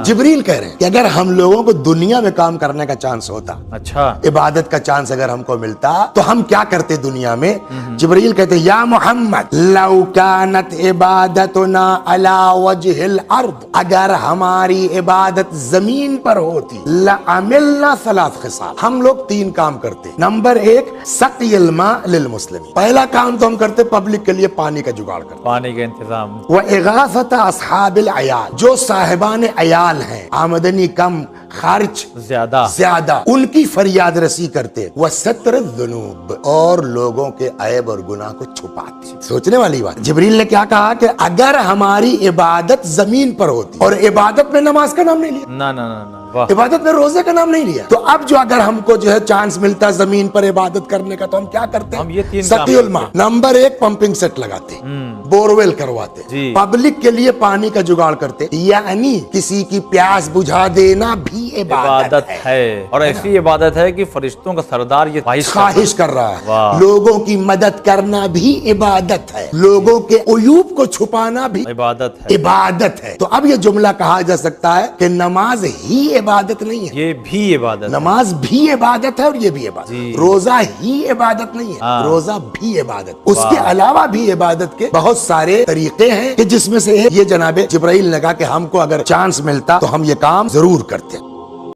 जिब्रील कह रहे हैं कि अगर हम लोगों को दुनिया में काम करने का चांस होता, अच्छा, इबादत का चांस अगर हमको मिलता तो हम क्या करते दुनिया में। जिब्रील कहते या मोहम्मद लौ कानत इबादतुना अला वजहिल अर्द, अगर हमारी इबादत जमीन पर होती लअमिलना सलास खिसाल, हम लोग 3 काम करते। नंबर 1 सक़िल मा लिल मुस्लिमीन, पहला काम तो हम करते पब्लिक के लिए पानी का जुगाड़ करते, पानी का इंतजाम। व इगासत अस्हाबिल अयाल, जो साहिबान अयाल हैं, आमदनी कम खर्च ज्यादा, उनकी फरियाद रसी करते। वह सत्र जुनूब, और लोगों के ऐब और गुनाह को छुपाते। सोचने वाली बात। जिब्रील ने क्या कहा कि अगर हमारी इबादत जमीन पर होती, और इबादत में नमाज का नाम नहीं लिया, ना ना ना ना, इबादत में रोजे का नाम नहीं लिया, तो अब जो अगर हमको जो है चांस मिलता जमीन पर इबादत करने का, तो हम क्या करते? हम ये 3 सक़िल मा, नंबर 1 पंपिंग सेट लगाते, बोरवेल करवाते, पब्लिक के लिए पानी का जुगाड़ करते, यानी किसी की प्यास बुझा देना भी इबादत है। और ऐसी इबादत है कि फरिश्तों का सरदार ये ख्वाहिश कर रहा है। लोगों की मदद करना भी इबादत है, लोगों के उयूब को छुपाना भी इबादत है। तो अब ये जुमला कहा जा सकता है कि नमाज ही इबादत नहीं है, ये भी इबादत, नमाज भी इबादत है और ये भी इबादत। रोजा ही इबादत नहीं है, रोजा भी इबादत। उसके अलावा भी इबादत के बहुत सारे तरीके हैं कि जिसमें से ये जनाबे जिब्राइल ने कहा कि हमको अगर चांस मिलता तो हम ये काम जरूर करते।